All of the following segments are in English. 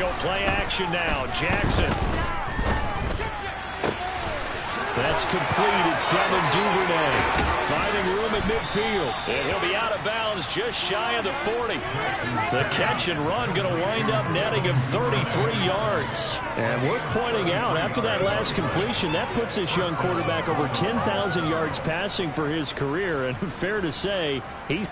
go play action now. Jackson. That's complete. It's Devin Duvernay finding room at midfield. And he'll be out of bounds just shy of the 40. The catch and run going to wind up netting him 33 yards. And worth pointing out, after that last completion, that puts this young quarterback over 10,000 yards passing for his career. And fair to say, he's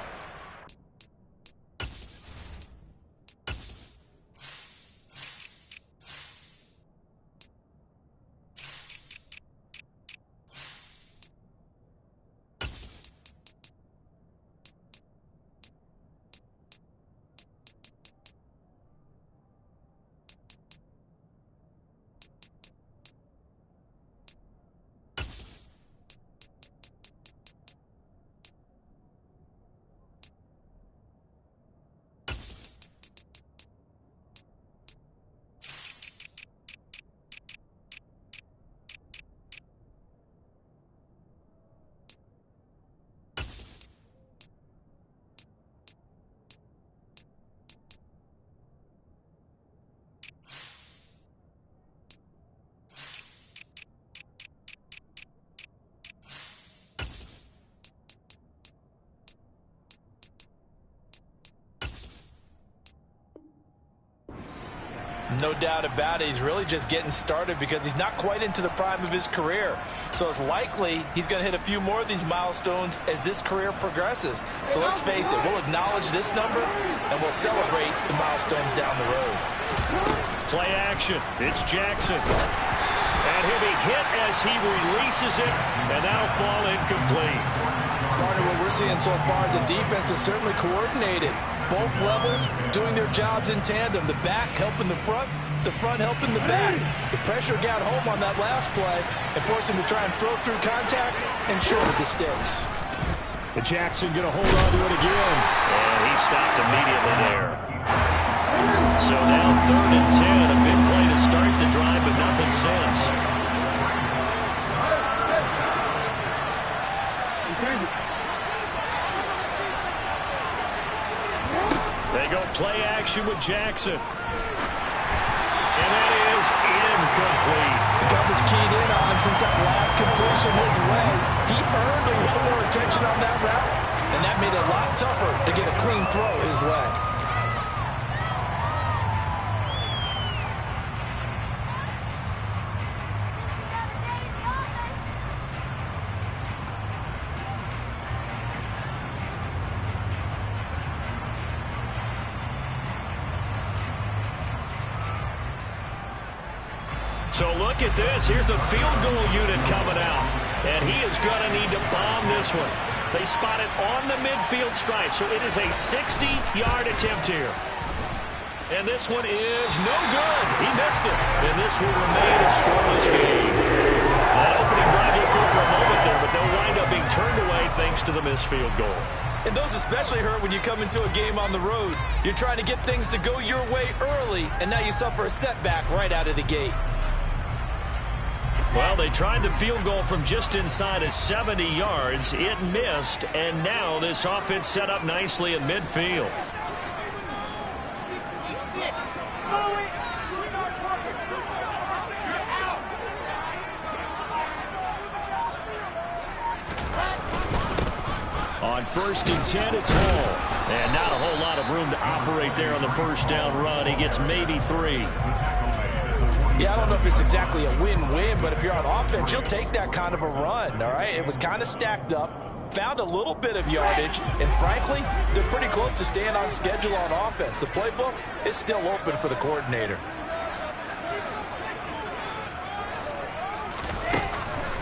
no doubt about it. He's really just getting started because he's not quite into the prime of his career. So it's likely he's going to hit a few more of these milestones as this career progresses. So let's face it, we'll acknowledge this number and we'll celebrate the milestones down the road. play action. It's Jackson. And he'll be hit as he releases it, and that'll fall incomplete. Partner, what we're seeing so far is the defense is certainly coordinated. Both levels doing their jobs in tandem. The back helping the front helping the back. The pressure got home on that last play and forced him to try and throw through contact and shorted the sticks. And Jackson going to hold on to it again. And he stopped immediately there. So now 3rd and 10. A big play to start the drive, but nothing since. They go play action with Jackson. And that is incomplete. The coverage keyed in on him since that last completion his way. He earned a little more attention on that route, and that made it a lot tougher to get a clean throw his way. So look at this. Here's the field goal unit coming out. And he is going to need to bomb this one. They spot it on the midfield stripe. So it is a 60-yard attempt here. And this one is no good. He missed it. And this will remain a scoreless game. That opening drive looked good for a moment there, but they'll wind up being turned away thanks to the missed field goal. And those especially hurt when you come into a game on the road. You're trying to get things to go your way early, and now you suffer a setback right out of the gate. Well, they tried the field goal from just inside of 70 yards. It missed, and now this offense set up nicely in midfield. On 1st and 10, it's Hall. And not a whole lot of room to operate there on the first down run. He gets maybe 3. Yeah, I don't know if it's exactly a win-win, but if you're on offense, you'll take that kind of a run, all right? It was kind of stacked up, found a little bit of yardage, and frankly, they're pretty close to staying on schedule on offense. The playbook is still open for the coordinator.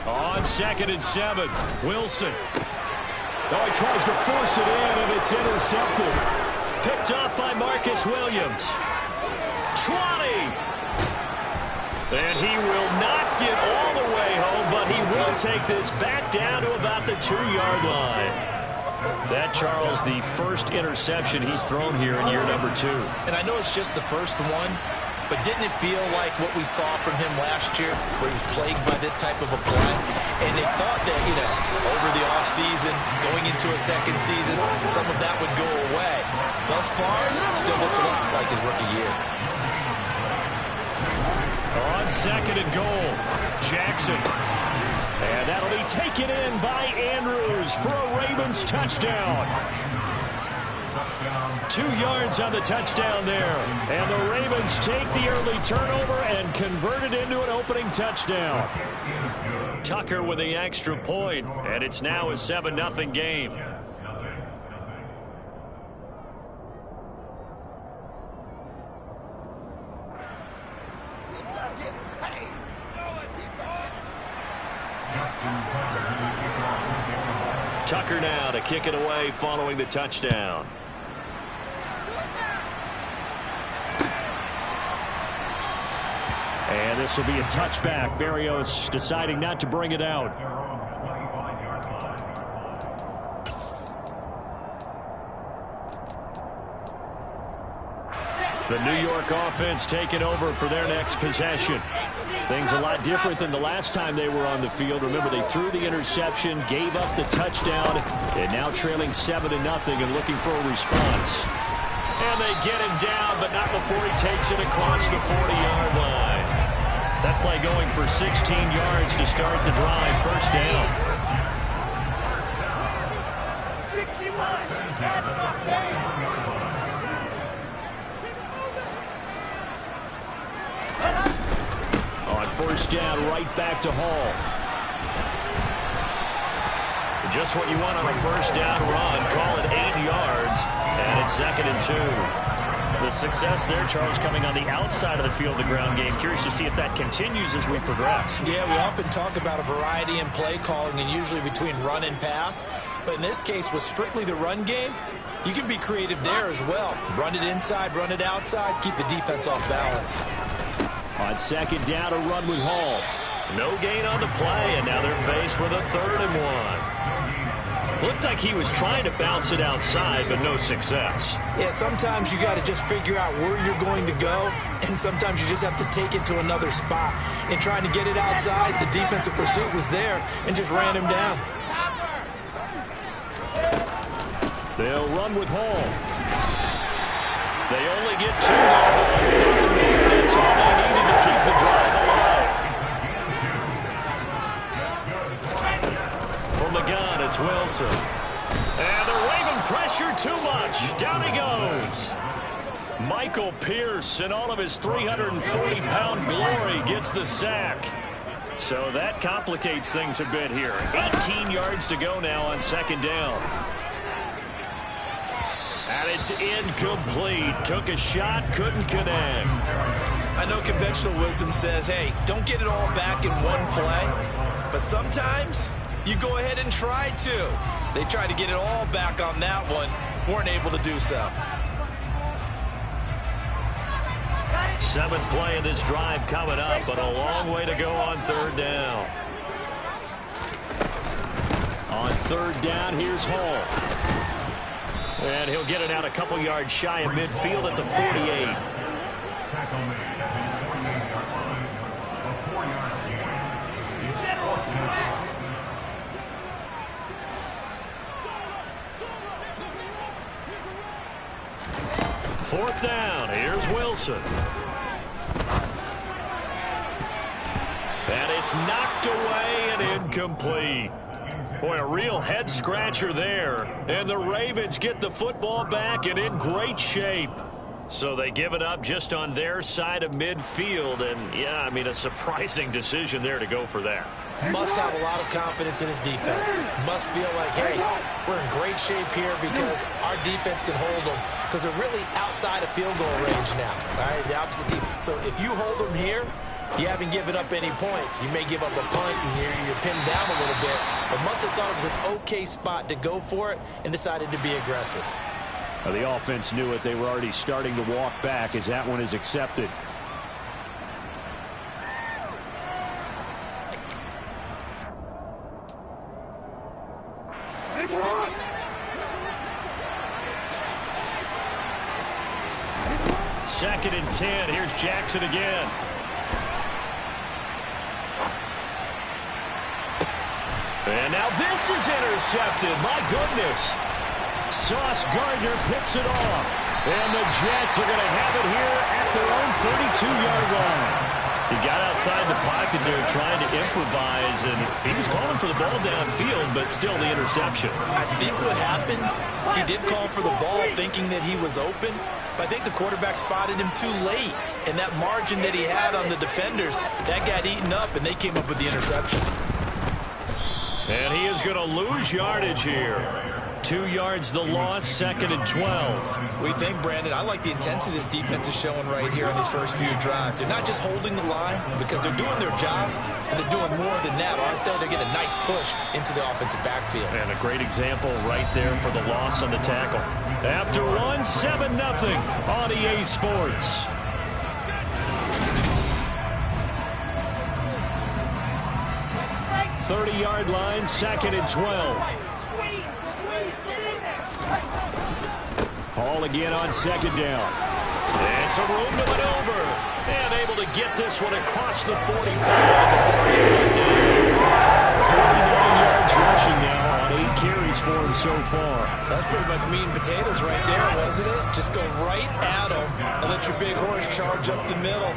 On 2nd and 7, Wilson. Oh, he tries to force it in, and it's intercepted. Picked up by Marcus Williams. 20. And he will not get all the way home, but he will take this back down to about the 2-yard line. That, Charles, the first interception he's thrown here in year number 2. And I know it's just the first one, but didn't it feel like what we saw from him last year, where he was plagued by this type of a play? And they thought that, you know, over the offseason, going into a second season, some of that would go away. Thus far, still looks a lot like his rookie year. on 2nd and goal. Jackson. And that'll be taken in by Andrews for a Ravens touchdown. 2 yards on the touchdown there. And the Ravens take the early turnover and convert it into an opening touchdown. Tucker with the extra point, and it's now a 7-0 game. Tucker now to kick it away following the touchdown. And this will be a touchback. Berrios deciding not to bring it out. The New York offense taking over for their next possession. Things a lot different than the last time they were on the field. Remember, they threw the interception, gave up the touchdown, and now trailing 7-0 and looking for a response. And they get him down, but not before he takes it across the 40-yard line. That play going for 16 yards to start the drive. First down. 61. That's my game. On first down, right back to Hall. Just what you want on a first down run. Call it 8 yards, and it's 2nd and 2. The success there, Charles, coming on the outside of the field, the ground game. Curious to see if that continues as we progress. Yeah, we often talk about a variety in play calling and usually between run and pass. But in this case, with strictly the run game, you can be creative there as well. Run it inside, run it outside, keep the defense off balance. On 2nd down, a run with Hall. No gain on the play, and now they're faced with a 3rd and 1. Looked like he was trying to bounce it outside, but no success. Yeah, sometimes you got to just figure out where you're going to go, and sometimes you just have to take it to another spot. In trying to get it outside, the defensive pursuit was there and just ran him down. They'll run with Hall. They only get 2 on 3rd and 1. That's all they needed to keep the drive alive. From the gun, it's Wilson. And the Raven pressure too much. Down he goes. Michael Pierce, in all of his 340-pound glory, gets the sack. So that complicates things a bit here. 18 yards to go now on 2nd down. And it's incomplete. Took a shot, couldn't connect. I know conventional wisdom says, hey, don't get it all back in one play. But sometimes you go ahead and try to. They tried to get it all back on that one. Weren't able to do so. 7th play of this drive coming up, but a long way to go on 3rd down. On 3rd down, here's Hall. And he'll get it out a couple yards shy of midfield at the 48. Fourth down, here's Wilson. And it's knocked away and incomplete. Boy, a real head-scratcher there. And the Ravens get the football back and in great shape. So they give it up just on their side of midfield. And, yeah, I mean, a surprising decision there to go for that. Must have a lot of confidence in his defense. Must feel like, hey, we're in great shape here because our defense can hold them. Because they're really outside of field goal range now, all right, the opposite team. So if you hold them here, you haven't given up any points. You may give up a punt and you're pinned down a little bit. But must have thought it was an okay spot to go for it and decided to be aggressive. Well, the offense knew it. They were already starting to walk back as that one is accepted. Second and 10. Here's Jackson again. And now this is intercepted. My goodness. Sauce Gardner picks it off. And the Jets are going to have it here at their own 32-yard line. He got outside the pocket there trying to improvise, and he was calling for the ball downfield, but still the interception. I think what happened, he did call for the ball thinking that he was open, but I think the quarterback spotted him too late, and that margin that he had on the defenders, that got eaten up, and they came up with the interception. And he is going to lose yardage here. 2 yards the loss, 2nd and 12. We think, Brandon, I like the intensity this defense is showing right here on these first few drives. They're not just holding the line because they're doing their job, but they're doing more than that, aren't they? They're getting a nice push into the offensive backfield. And a great example right there for the loss on the tackle. After one, 7-0 on EA Sports. Thirty-yard line, 2nd and 12. Hall again on 2nd down. And some room to maneuver. And able to get this one across the 45 before he's brought down. 49 yards rushing now on 8 carries for him so far. That's pretty much meat and potatoes right there, wasn't it? Just go right at him and let your big horse charge up the middle.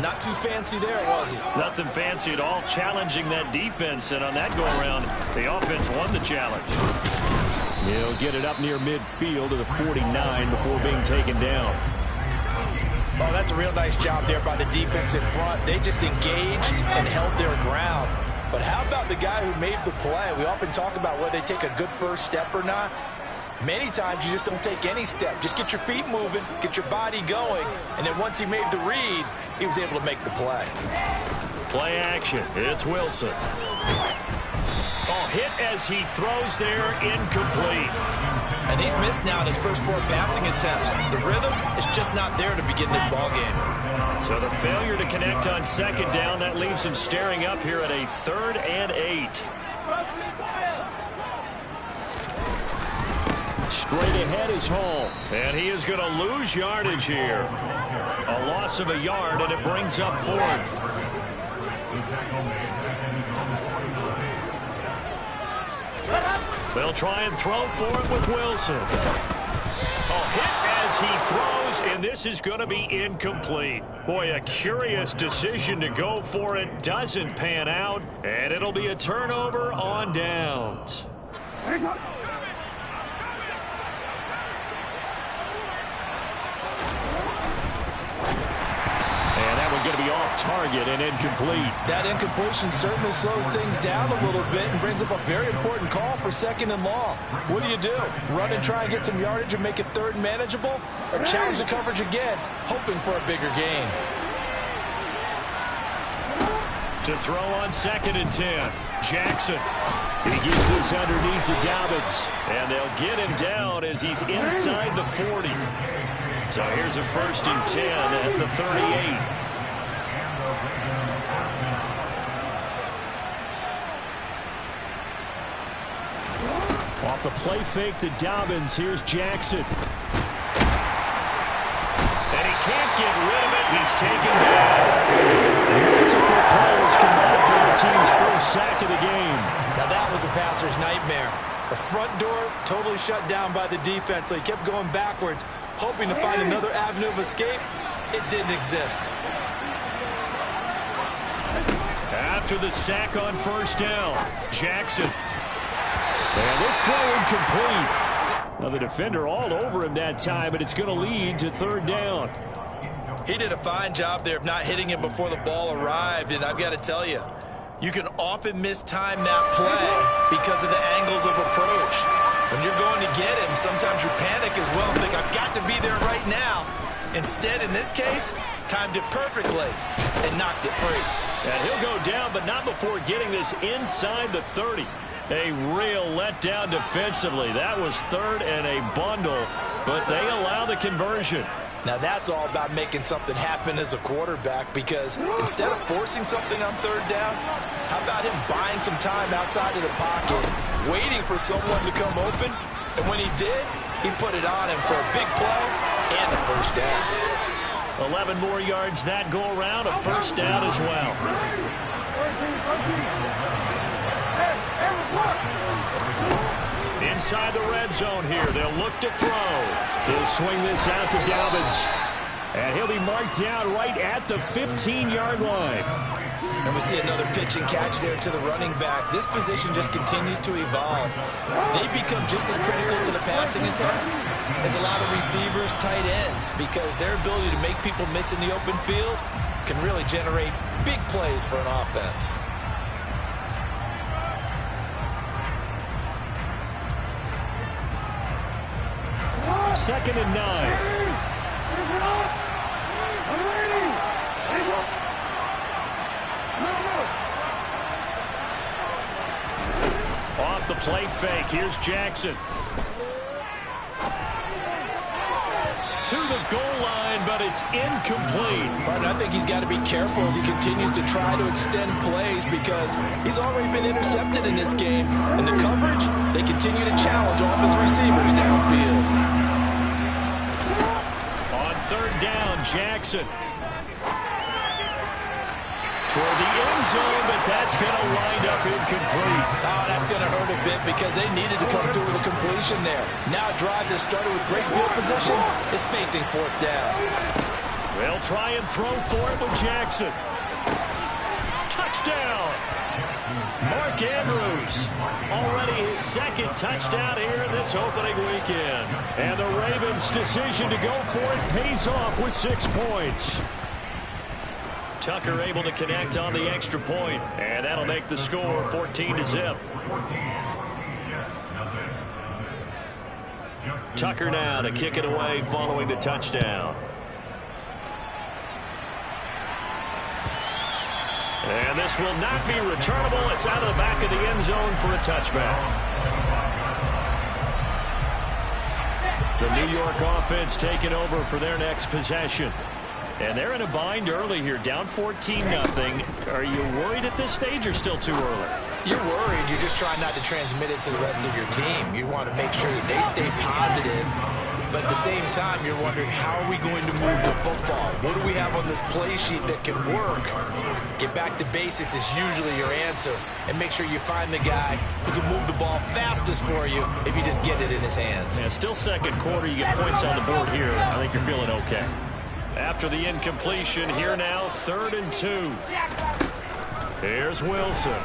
Not too fancy there, was he? Nothing fancy at all, challenging that defense. And on that go-around, the offense won the challenge. He'll get it up near midfield to the 49 before being taken down. Oh, that's a real nice job there by the defense in front. They just engaged and held their ground. But how about the guy who made the play? We often talk about whether they take a good first step or not. Many times you just don't take any step. Just get your feet moving, get your body going, and then once he made the read, he was able to make the play. Play action. It's Wilson. Oh, hit as he throws there, incomplete. And he's missed now in his first 4 passing attempts. The rhythm is just not there to begin this ball game. So the failure to connect on 2nd down, that leaves him staring up here at a 3rd and 8. Straight ahead is Hall. And he is going to lose yardage here. A loss of a yard, and it brings up 4th. They'll try and throw for it with Wilson. Oh, hit as he throws, and this is going to be incomplete. Boy, a curious decision to go for it. Doesn't pan out, and it'll be a turnover on downs. Going to be off target and incomplete. That incompletion certainly slows things down a little bit and brings up a very important call for 2nd and long. What do? Run and try and get some yardage and make it 3rd and manageable, or challenge the coverage again, hoping for a bigger gain? To throw on 2nd and 10. Jackson. He gets this underneath to Dobbins. And they'll get him down as he's inside the 40. So here's a 1st and 10 at the 38. Off the play fake to Dobbins, here's Jackson. And he can't get rid of it. He's taken down. Multiple players come back for their team's first sack of the game. Now that was a passer's nightmare. The front door totally shut down by the defense, so he kept going backwards, hoping to find another avenue of escape. It didn't exist. After the sack on 1st down, Jackson. And this throw incomplete. Well, the defender all over him that time, but it's going to lead to 3rd down. He did a fine job there of not hitting him before the ball arrived, and I've got to tell you, you can often mistime that play because of the angles of approach. When you're going to get him, sometimes you panic as well and think, I've got to be there right now. Instead, in this case, timed it perfectly and knocked it free. And he'll go down, but not before getting this inside the 30. A real letdown defensively. That was 3rd and a bundle, but they allow the conversion. Now that's all about making something happen as a quarterback, because instead of forcing something on 3rd down, how about him buying some time outside of the pocket, waiting for someone to come open, and when he did, he put it on him for a big play and a 1st down. 11 more yards that go around, a 1st down as well. Inside the red zone here, they'll look to throw. He'll swing this out to Dobbins. And he'll be marked down right at the 15-yard line. And we see another pitch and catch there to the running back. This position just continues to evolve. They become just as critical to the passing attack as a lot of receivers, tight ends, because their ability to make people miss in the open field can really generate big plays for an offense. Second and 9. Off the play fake, here's Jackson. To the goal line, but it's incomplete. Martin, I think he's got to be careful as he continues to try to extend plays because he's already been intercepted in this game. And the coverage, they continue to challenge all of his receivers downfield. On third down, Jackson. Toward the end zone, but that's going to wind up incomplete. Oh, that's going to hurt a bit because they needed to come through with a completion there. Now a drive that started with great field position is facing fourth down. They'll try and throw for it with Jackson. Touchdown! Mark Andrews, already his second touchdown here this opening weekend. And the Ravens' decision to go for it pays off with 6 points. Tucker able to connect on the extra point, and that'll make the score 14-0. Tucker now to kick it away following the touchdown. And this will not be returnable. It's out of the back of the end zone for a touchback. The New York offense taking over for their next possession. And they're in a bind early here, down 14-0. Are you worried at this stage or still too early? You're worried. You're just trying not to transmit it to the rest of your team. You want to make sure that they stay positive. But at the same time, you're wondering, how are we going to move the football? What do we have on this play sheet that can work? Get back to basics is usually your answer. And make sure you find the guy who can move the ball fastest for you if you just get it in his hands. Yeah, still second quarter. You get points on the board here. I think you're feeling okay. After the incompletion, here now, 3rd and 2. Here's Wilson.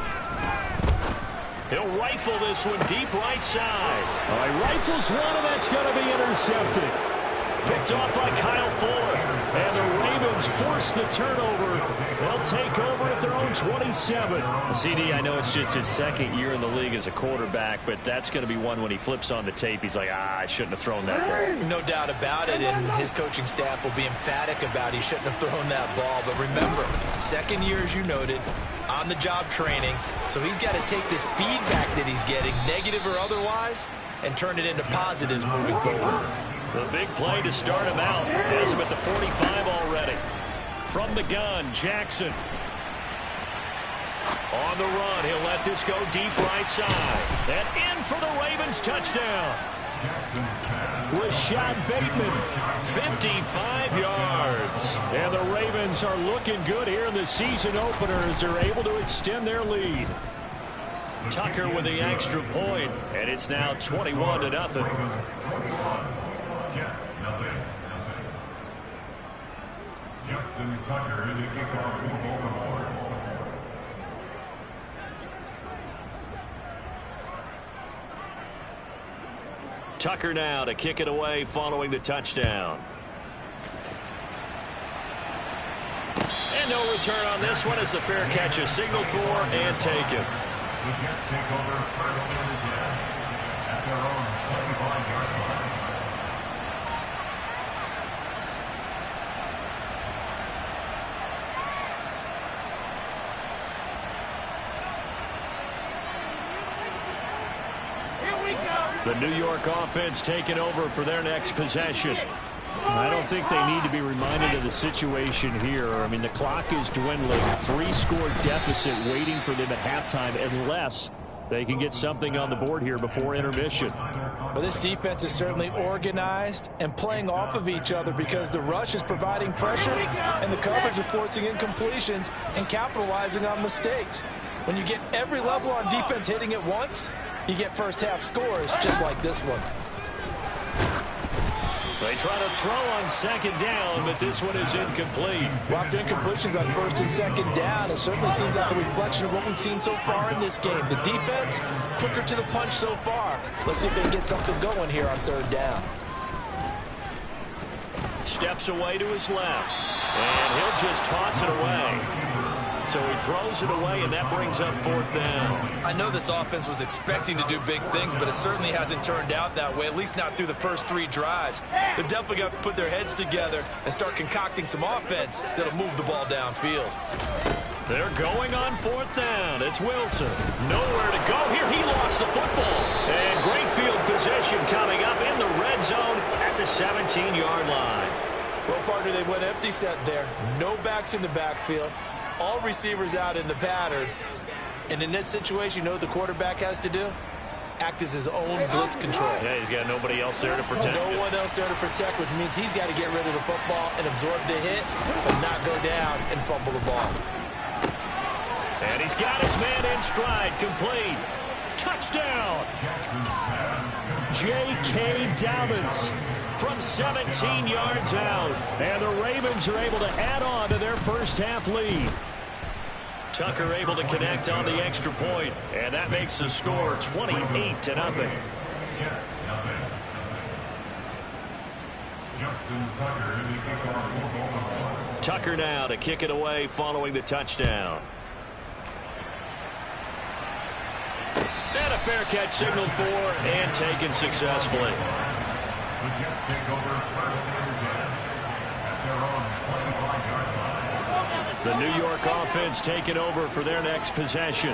He'll rifle this one deep right side. He rifles one, and that's going to be intercepted. Picked off by Kyle Fuller. And the Ravens force the turnover. They'll take over at their own 27. CD, I know it's just his second year in the league as a quarterback, but that's going to be one when he flips on the tape. He's like, I shouldn't have thrown that ball. No doubt about it, and his coaching staff will be emphatic about he shouldn't have thrown that ball. But remember, second year, as you noted, on-the-job training. So he's got to take this feedback that he's getting, negative or otherwise, and turn it into positives moving forward. The big play to start him out. Has him at the 45 already. From the gun, Jackson. On the run, he'll let this go deep right side. And in for the Ravens touchdown. Rashad Bateman, 55 yards. And the Ravens are looking good here in the season opener as they're able to extend their lead. Tucker with the extra point, and it's now 21-0. Justin Tucker in the kickoff for Baltimore. Tucker now to kick it away following the touchdown. And no return on this one as the fair catch is signaled for and taken. The Jets take over first and 10 at their own 25-yard line. The New York offense taking over for their next possession. I don't think they need to be reminded of the situation here. I mean, the clock is dwindling. 3-score deficit waiting for them at halftime unless they can get something on the board here before intermission. Well, this defense is certainly organized and playing off of each other because the rush is providing pressure and the coverage is forcing incompletions and capitalizing on mistakes. When you get every level on defense hitting at once, you get first half scores just like this one. They try to throw on second down, but this one is incomplete. Rocked incompletions on first and second down. It certainly seems like a reflection of what we've seen so far in this game. The defense, quicker to the punch so far. Let's see if they can get something going here on third down. Steps away to his left, and he'll just toss it away. So he throws it away, and that brings up fourth down. I know this offense was expecting to do big things, but it certainly hasn't turned out that way, at least not through the first 3 drives. They're definitely going to have to put their heads together and start concocting some offense that'll move the ball downfield. They're going on fourth down. It's Wilson. Nowhere to go here. He lost the football. And great field position coming up in the red zone at the 17-yard line. Well, partner, they went empty set there. No backs in the backfield. All receivers out in the pattern. And in this situation, you know what the quarterback has to do? Act as his own blitz control. Yeah, he's got nobody else there to protect. No one else there to protect, which means he's got to get rid of the football and absorb the hit, but not go down and fumble the ball. And he's got his man in stride, complete. Touchdown! J.K. Dobbins from 17 yards out. And the Ravens are able to add on to their first half lead. Tucker able to connect on the extra point, and that makes the score 28-0. Tucker now to kick it away following the touchdown. And a fair catch signaled for and taken successfully. The New York offense taking over for their next possession.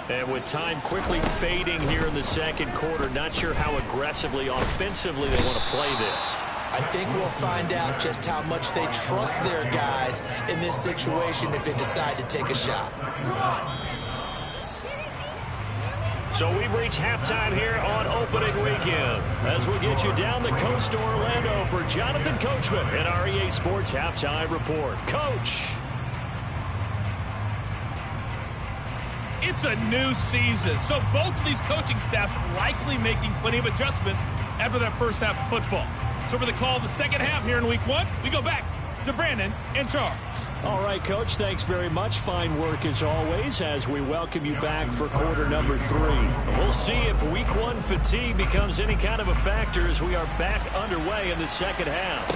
And with time quickly fading here in the second quarter, not sure how aggressively, offensively they want to play this. I think we'll find out just how much they trust their guys in this situation if they decide to take a shot. So we've reached halftime here on opening weekend as we get you down the coast to Orlando for Jonathan Coachman and our EA Sports Halftime Report. Coach. It's a new season, so both of these coaching staffs likely making plenty of adjustments after that first half of football. So for the call of the second half here in week 1, we go back to Brandon and Charles. All right, Coach, thanks very much. Fine work as always as we welcome you back for quarter number 3. We'll see if week 1 fatigue becomes any kind of a factor as we are back underway in the second half.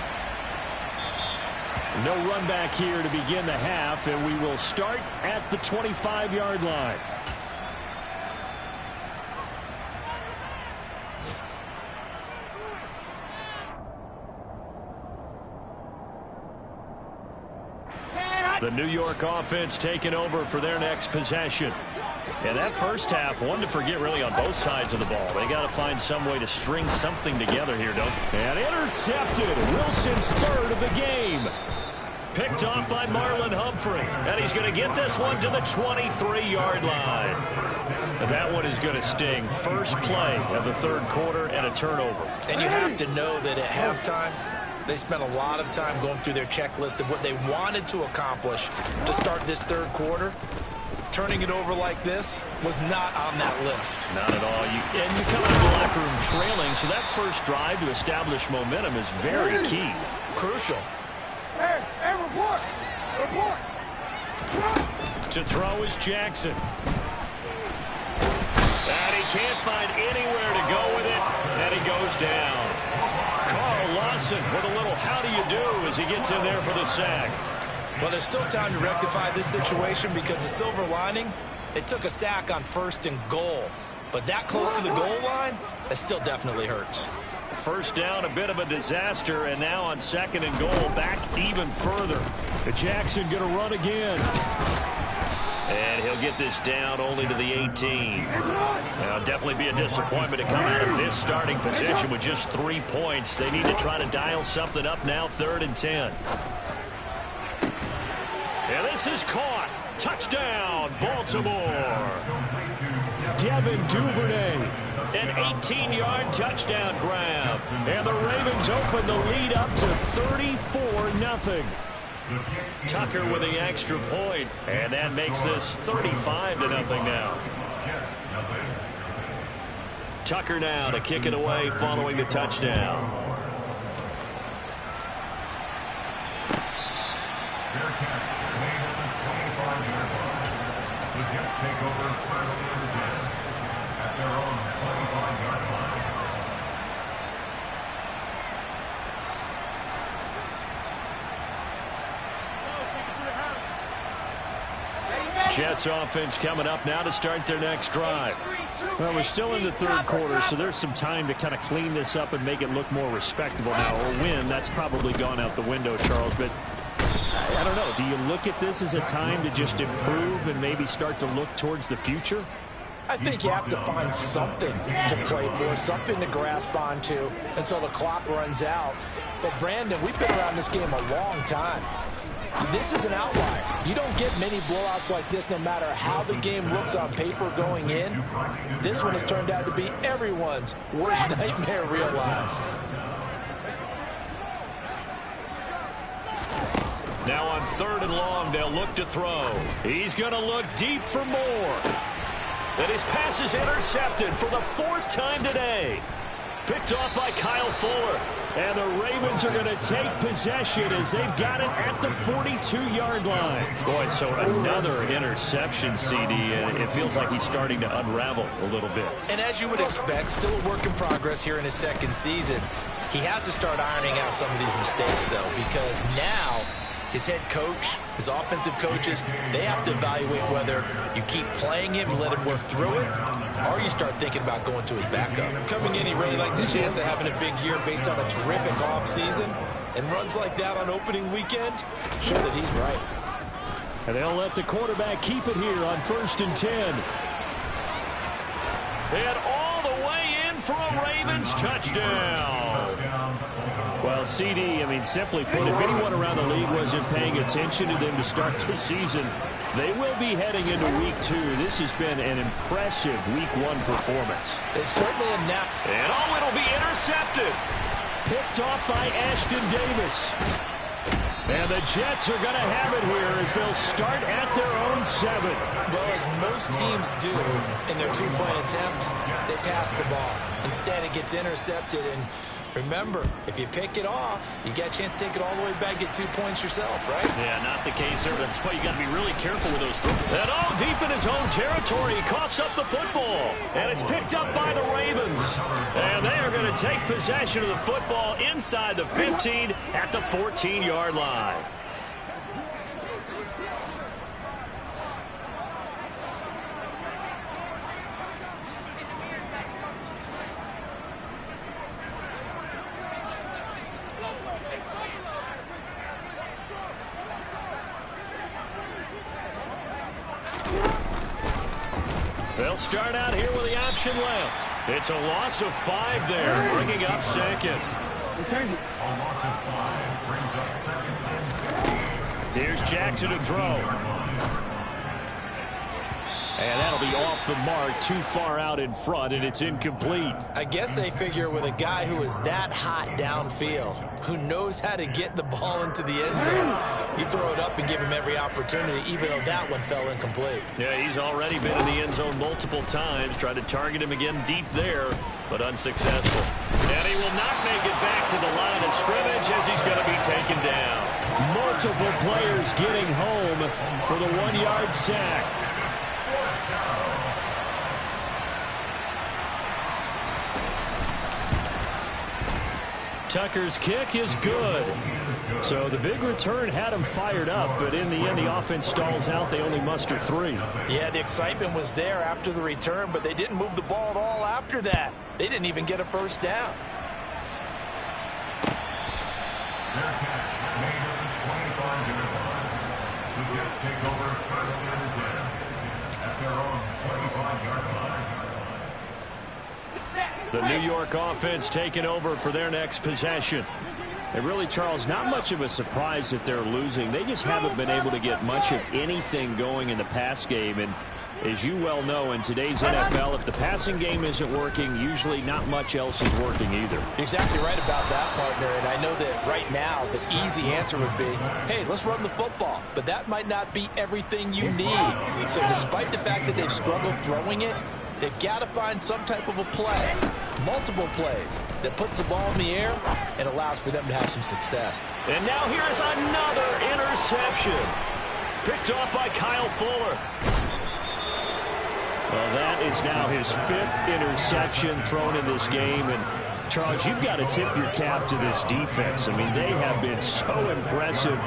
No run back here to begin the half, and we will start at the 25-yard line. The New York offense taking over for their next possession. And that first half, one to forget really on both sides of the ball. They got to find some way to string something together here, don't they? And intercepted. Wilson's third of the game. Picked off by Marlon Humphrey. And he's going to get this one to the 23-yard line. And that one is going to sting. First play of the third quarter and a turnover. And you have to know that at halftime, they spent a lot of time going through their checklist of what they wanted to accomplish to start this third quarter. Turning it over like this was not on that list. Not at all. And you come out of the locker room trailing, so that first drive to establish momentum is very key. Crucial. Hey, report! Report! To throw is Jackson. And he can't find anywhere to go with it, and he goes down. Carl Lawson with a little how do you do as he gets in there for the sack. Well, there's still time to rectify this situation because the silver lining, they took a sack on first and goal. But that close to the goal line, that still definitely hurts. First down, a bit of a disaster, and now on second and goal, back even further. Jackson going to run again. And he'll get this down only to the 18. Now, definitely be a disappointment to come out of this starting position with just 3 points. They need to try to dial something up now, 3rd and 10. And this is caught. Touchdown, Baltimore. Devin Duvernay, an 18-yard touchdown grab. And the Ravens open the lead up to 34-0. Tucker with the extra point, and that makes this 35-0 now. Tucker now to kick it away following the touchdown. Fair catch made at the 25-yard line. The Jets take over first and 10 at their own 25-yard line. Jets offense coming up now to start their next drive. Well, we're still in the third quarter, so there's some time to kind of clean this up and make it look more respectable now. Or win, that's probably gone out the window, Charles. But I don't know. Do you look at this as a time to just improve and maybe start to look towards the future? I think you have to find something to play for, something to grasp onto until the clock runs out. But, Brandon, we've been around this game a long time. This is an outlier. You don't get many blowouts like this no matter how the game looks on paper going in. This one has turned out to be everyone's worst nightmare realized. Now on 3rd and long, they'll look to throw. He's going to look deep for more. And his pass is intercepted for the 4th time today. Picked off by Kyle Fuller. And the Ravens are going to take possession as they've got it at the 42-yard line. Boy, so another interception, CD, and it feels like he's starting to unravel a little bit. And as you would expect, still a work in progress here in his 2nd season. He has to start ironing out some of these mistakes, though, because now his head coach, his offensive coaches, they have to evaluate whether you keep playing him and let him work through it, or you start thinking about going to his backup. Coming in, he really liked his chance of having a big year based on a terrific offseason, and runs like that on opening weekend show that he's right. And they'll let the quarterback keep it here on 1st and 10. And all the way in for a Ravens touchdown. Well, CD, I mean, simply put, if anyone around the league wasn't paying attention to them to start the season, they will be heading into Week 2. This has been an impressive Week 1 performance. It's certainly a nap. And it'll be intercepted. Picked off by Ashton Davis. And the Jets are going to have it here as they'll start at their own 7. Well, as most teams do in their 2-point attempt, they pass the ball. Instead, it gets intercepted, and remember, if you pick it off, you get a chance to take it all the way back, get 2 points yourself, right? Yeah, not the case there. That's why you got to be really careful with those throws. And deep in his own territory, he coughs up the football. And it's picked up by the Ravens. And they are going to take possession of the football inside the 15 at the 14-yard line. They'll start out here with the option left. It's a loss of 5 there, bringing up 2nd. A loss of 5 brings up 2nd. Here's Jackson to throw. And that'll be off the mark, too far out in front, and it's incomplete. I guess they figure with a guy who is that hot downfield, who knows how to get the ball into the end zone, you throw it up and give him every opportunity, even though that one fell incomplete. Yeah, he's already been in the end zone multiple times, tried to target him again deep there, but unsuccessful. And he will not make it back to the line of scrimmage as he's going to be taken down. Multiple players getting home for the 1-yard sack. Tucker's kick is good. So the big return had him fired up, but in the end, the offense stalls out. They only muster 3. Yeah, the excitement was there after the return, but they didn't move the ball at all after that. They didn't even get a first down. Their catch made at the 25-yard line. The Jets take over first and 10 at their own 25-yard line. The New York offense taking over for their next possession. And really, Charles, not much of a surprise that they're losing. They just haven't been able to get much of anything going in the pass game. And as you well know, in today's NFL, if the passing game isn't working, usually not much else is working either. You're exactly right about that, partner. And I know that right now the easy answer would be, hey, let's run the football. But that might not be everything you need. So despite the fact that they've struggled throwing it, they've got to find some type of a play multiple plays that puts the ball in the air and allows for them to have some success. And now here's another interception. Picked off by Kyle Fuller. Well, that is now his 5th interception thrown in this game. And, Charles, you've got to tip your cap to this defense. I mean, they have been so impressive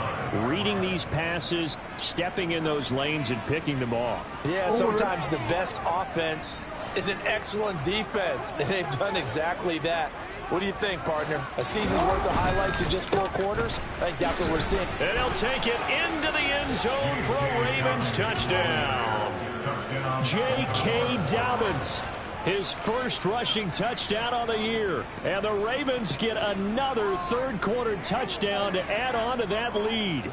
reading these passes, stepping in those lanes, and picking them off. Yeah, sometimes the best offense is an excellent defense, and they've done exactly that. What do you think, partner? A season's worth of highlights in just 4 quarters? I think that's what we're seeing. And he'll take it into the end zone for a Ravens touchdown. J.K. Dobbins, his first rushing touchdown on the year. And the Ravens get another third-quarter touchdown to add on to that lead.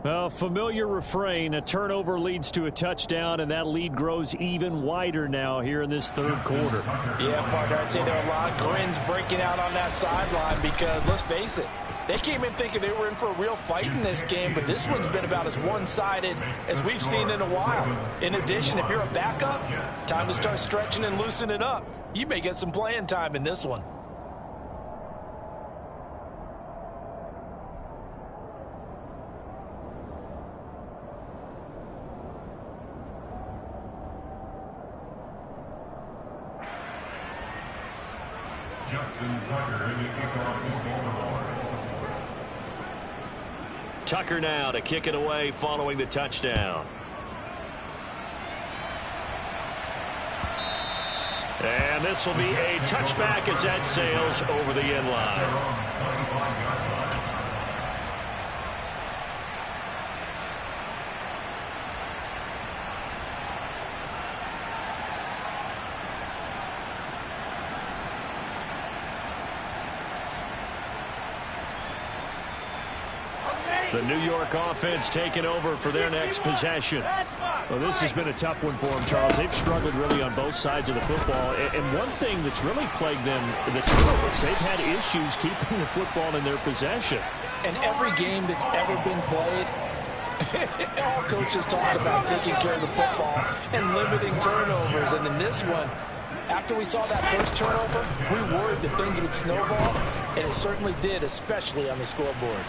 Well, familiar refrain, a turnover leads to a touchdown, and that lead grows even wider now here in this third quarter. Yeah, partner, I'd say there are a lot of grins breaking out on that sideline because, let's face it, they came in thinking they were in for a real fight in this game, but this one's been about as one-sided as we've seen in a while. In addition, if you're a backup, time to start stretching and loosening up. You may get some playing time in this one. Justin Tucker in the kickoff for Baltimore. Tucker now to kick it away following the touchdown. And this will be a touchback as that sails over the end line. The New York offense taking over for their next possession. Well, this has been a tough one for them, Charles. They've struggled really on both sides of the football. And one thing that's really plagued them, the turnovers. They've had issues keeping the football in their possession. And every game that's ever been played, all coaches talk about taking care of the football and limiting turnovers. And in this one, after we saw that first turnover, we worried that things would snowball, and it certainly did, especially on the scoreboard.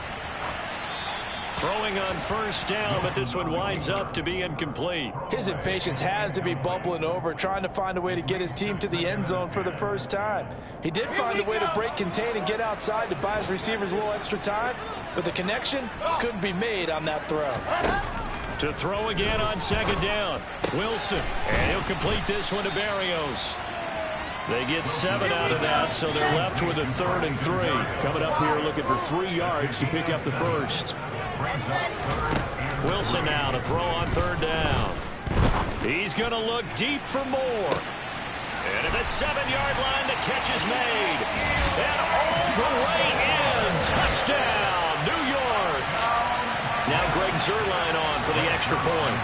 Throwing on first down, but this one winds up to be incomplete. His impatience has to be bubbling over, trying to find a way to get his team to the end zone for the first time. He did find a way to break contain and get outside to buy his receivers a little extra time, but the connection couldn't be made on that throw. To throw again on second down, Wilson, and he'll complete this one to Berrios. They get 7 out of that, so they're left with a 3rd and 3. Coming up here looking for 3 yards to pick up the first. Wilson now to throw on 3rd down. He's going to look deep for more. And at the 7-yard line, the catch is made. And all the way in. Touchdown, New York. Now Greg Zuerlein on for the extra point.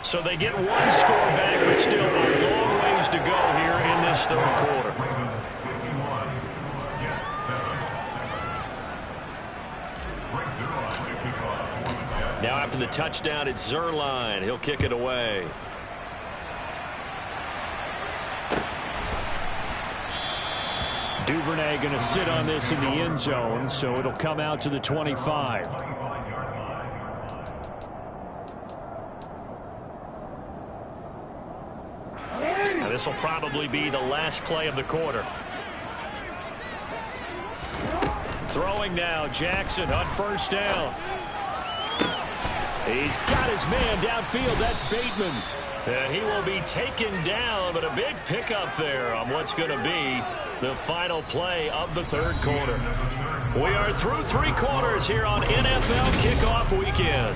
So they get 1 score back, but still a long ways to go here in this third quarter. Now after the touchdown, it's Zuerlein. He'll kick it away. Duvernay going to sit on this in the end zone, so it'll come out to the 25. Now this will probably be the last play of the quarter. Throwing now, Jackson on first down. He's got his man downfield. That's Bateman. And he will be taken down, but a big pickup there on what's going to be the final play of the third quarter. We are through 3 quarters here on NFL Kickoff Weekend.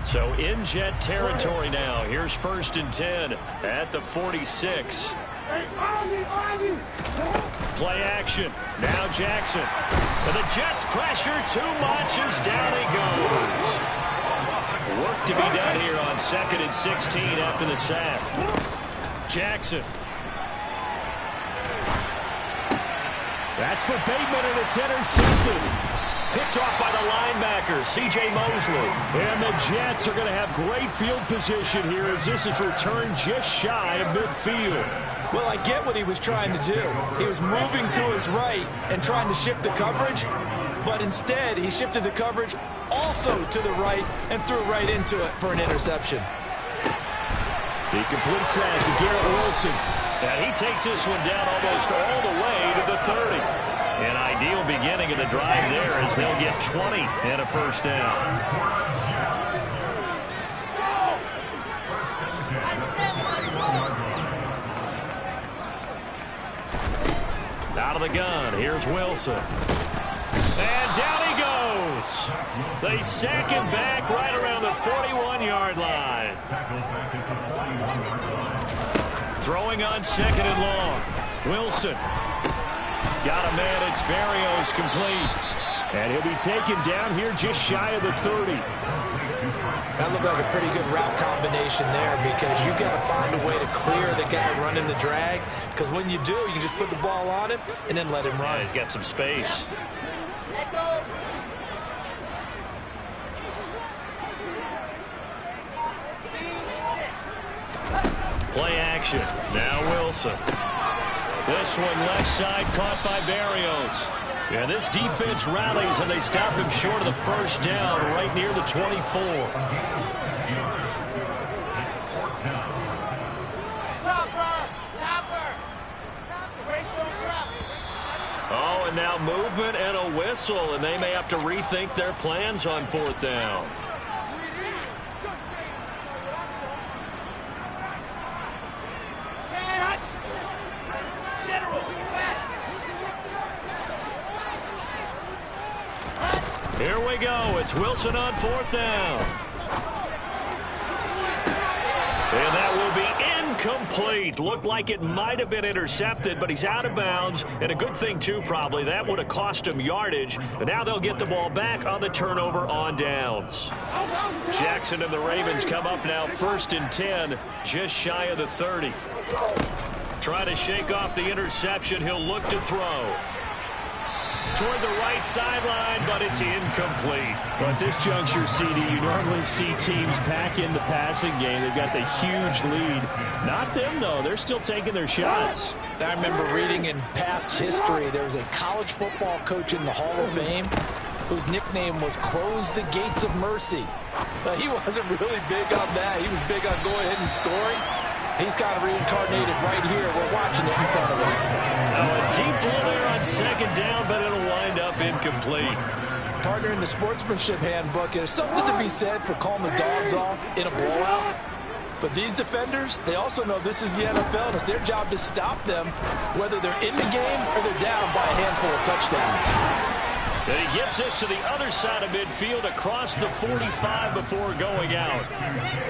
So in Jet territory now. Here's 1st and 10 at the 46. Play action. Now Jackson. And the Jets pressure too much as down he goes. Work to be done here on 2nd and 16 after the sack. Jackson. That's for Bateman, and it's intercepted. Picked off by the linebacker, C.J. Mosley. And the Jets are going to have great field position here as this is returned just shy of midfield. Well, I get what he was trying to do. He was moving to his right and trying to shift the coverage, but instead he shifted the coverage also to the right and threw right into it for an interception. He completes that to Garrett Wilson. And he takes this one down almost all the way to the 30. An ideal beginning of the drive there as they'll get 20 and a first down. Out of the gun, here's Wilson. And down he goes. They sack him back right around the 41-yard line. Throwing on second and long. Wilson. Got a man, it's Berrios, complete. And he'll be taken down here just shy of the 30. That looked like a pretty good route combination there because you've got to find a way to clear the guy running the drag. Because when you do, you can just put the ball on him and then let him run. Yeah, he's got some space. Play action. Now Wilson. This one left side caught by Berrios. Yeah, this defense rallies and they stop him short of the first down right near the 24. Oh, and now movement and a whistle, and they may have to rethink their plans on fourth down. Here we go. It's Wilson on fourth down. And that will be incomplete. Looked like it might have been intercepted, but he's out of bounds. And a good thing, too, probably. That would have cost him yardage. And now they'll get the ball back on the turnover on downs. Jackson and the Ravens come up now 1st and 10, just shy of the 30. Trying to shake off the interception. He'll look to throw. Toward the right sideline, but it's incomplete. But at this juncture, CD, you normally see teams pack in the passing game. They've got the huge lead. Not them, though. They're still taking their shots. I remember reading in past history, there was a college football coach in the Hall of Fame whose nickname was Close the Gates of Mercy. But he wasn't really big on that. He was big on going ahead and scoring. He's kind of reincarnated right here. We're watching it in front of us. Now a deep blow there on second down, but it'll wind up incomplete. Partner, in the sportsmanship handbook, there's something to be said for calling the dogs off in a blowout. But these defenders, they also know this is the NFL, and it's their job to stop them, whether they're in the game or they're down by a handful of touchdowns. And he gets this to the other side of midfield across the 45 before going out.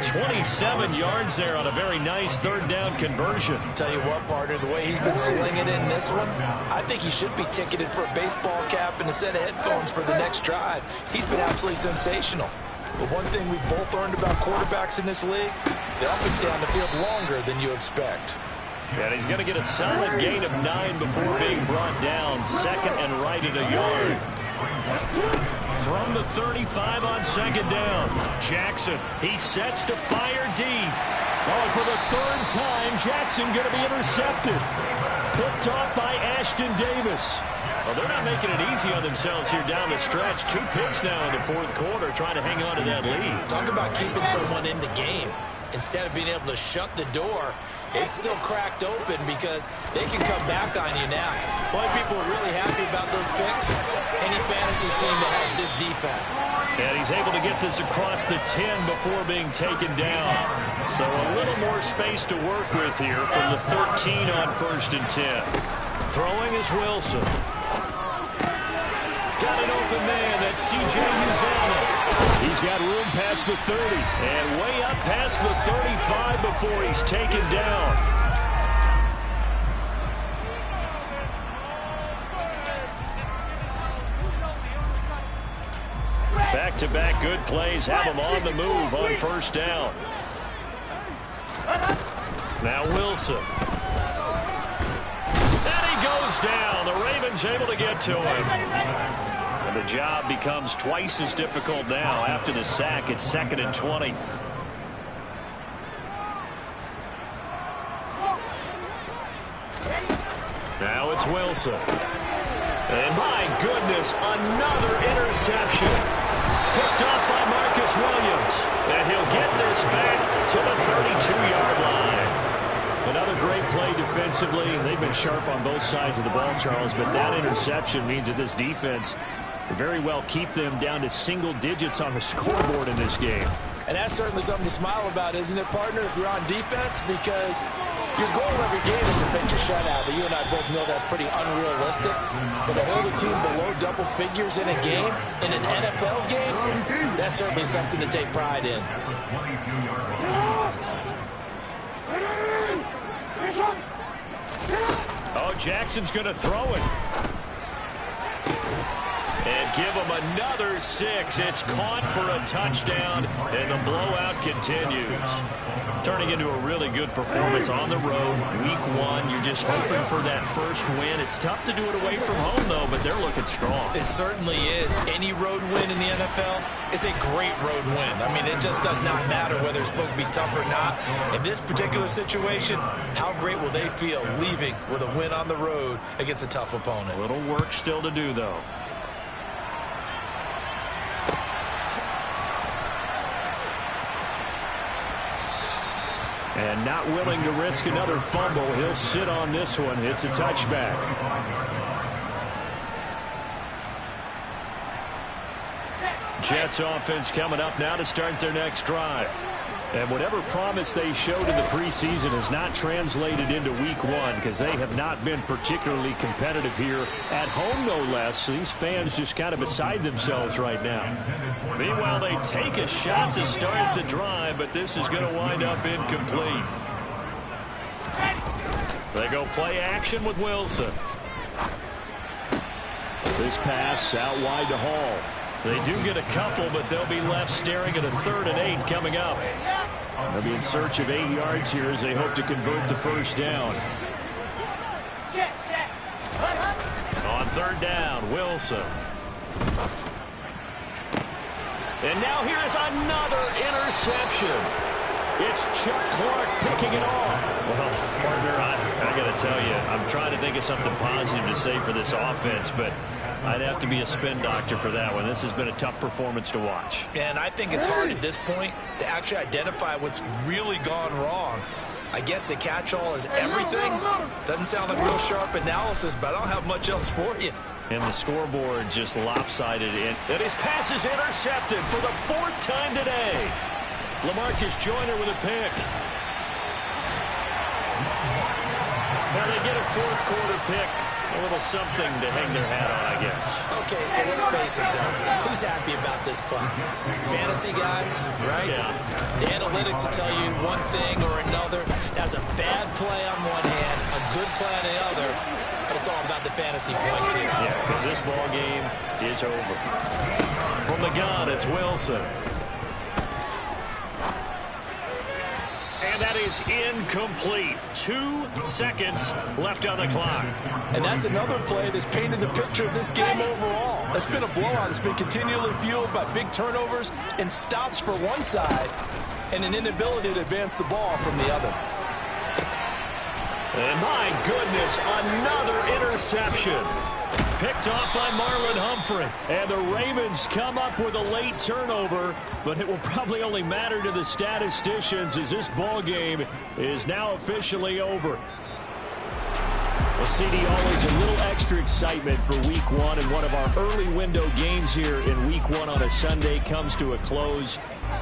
27 yards there on a very nice third down conversion. Tell you what, partner, the way he's been slinging in this one, I think he should be ticketed for a baseball cap and a set of headphones for the next drive. He's been absolutely sensational. But one thing we've both learned about quarterbacks in this league, they often stay on the field longer than you expect. And he's going to get a solid gain of 9 before being brought down. Second and right at a yard. From the 35 on second down, Jackson, he sets to fire deep. Oh, for the third time, Jackson going to be intercepted. Picked off by Ashton Davis. Well, they're not making it easy on themselves here down the stretch. 2 picks now in the fourth quarter, trying to hang on to that lead. Talk about keeping someone in the game. Instead of being able to shut the door, it's still cracked open because they can come back on you now. Boy, people are really happy about those picks. Any fantasy team that has this defense. And he's able to get this across the 10 before being taken down. So a little more space to work with here from the 13 on 1st and 10. Throwing is Wilson. Got an open man, that's C.J. Uzomah. He's got room past the 30 and way up past the 35 before he's taken down. Back-to-back good plays have him on the move on first down. Now Wilson. And he goes down. The Ravens able to get to him. And the job becomes twice as difficult now. After the sack, it's 2nd and 20. Now it's Wilson. And my goodness, another interception. Picked up by Marcus Williams. And he'll get this back to the 32-yard line. Another great play defensively. They've been sharp on both sides of the ball, Charles, but that interception means that this defense will very well keep them down to single digits on the scoreboard in this game. And that's certainly something to smile about, isn't it, partner, if you're on defense? Because your goal every game is to pitch a shutout, but you and I both know that's pretty unrealistic. But to hold a team below double figures in a game, in an NFL game, that's certainly something to take pride in. Oh, Jackson's going to throw it. And give him another 6. It's caught for a touchdown, and the blowout continues. Turning into a really good performance on the road. Week 1, you're just hoping for that first win. It's tough to do it away from home, though, but they're looking strong. It certainly is. Any road win in the NFL is a great road win. I mean, it just does not matter whether it's supposed to be tough or not. In this particular situation, how great will they feel leaving with a win on the road against a tough opponent? A little work still to do, though. And not willing to risk another fumble. He'll sit on this one. It's a touchback. Jets offense coming up now to start their next drive. And whatever promise they showed in the preseason has not translated into week 1 because they have not been particularly competitive here at home, no less. So these fans just kind of beside themselves right now. Meanwhile, they take a shot to start the drive, but this is going to wind up incomplete. They go play action with Wilson. This pass out wide to Hall. They do get a couple, but they'll be left staring at a 3rd and 8 coming up. They'll be in search of 8 yards here as they hope to convert the first down. On 3rd down, Wilson. And now here is another interception. It's Chuck Clark picking it off. Well, partner, I got to tell you, I'm trying to think of something positive to say for this offense, but I'd have to be a spin doctor for that one. This has been a tough performance to watch. And I think it's hard at this point to actually identify what's really gone wrong. I guess the catch-all is everything. Doesn't sound like real sharp analysis, but I don't have much else for you. And the scoreboard just lopsided in. And his pass is intercepted for the 4th time today. LaMarcus Joyner with a pick. Now they get a 4th quarter pick. A little something to hang their hat on, I guess. Okay, so let's face it, though. Who's happy about this play? Fantasy guys, right? Yeah. The analytics will tell you one thing or another. That's a bad play on one hand, a good play on the other. But it's all about the fantasy points here. Yeah, because this ball game is over. From the gun, it's Wilson. And that is incomplete. 2 seconds left on the clock. And that's another play that's painted the picture of this game overall. It's been a blowout. It's been continually fueled by big turnovers and stops for one side and an inability to advance the ball from the other. And my goodness, another interception. Picked off by Marlon Humphrey. And the Ravens come up with a late turnover, but it will probably only matter to the statisticians as this ball game is now officially over. Well, CD, always a little extra excitement for Week 1, and one of our early window games here in Week 1 on a Sunday comes to a close.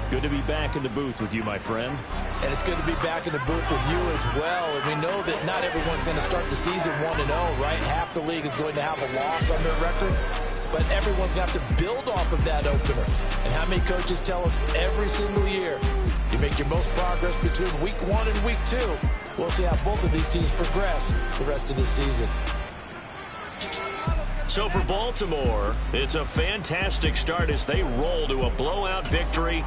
Good to be back in the booth with you, my friend. And it's good to be back in the booth with you as well. And we know that not everyone's going to start the season 1-0, right? Half the league is going to have a loss on their record. But everyone's going to have to build off of that opener. And how many coaches tell us every single year, you make your most progress between Week 1 and Week 2. We'll see how both of these teams progress the rest of the season. So for Baltimore, it's a fantastic start as they roll to a blowout victory.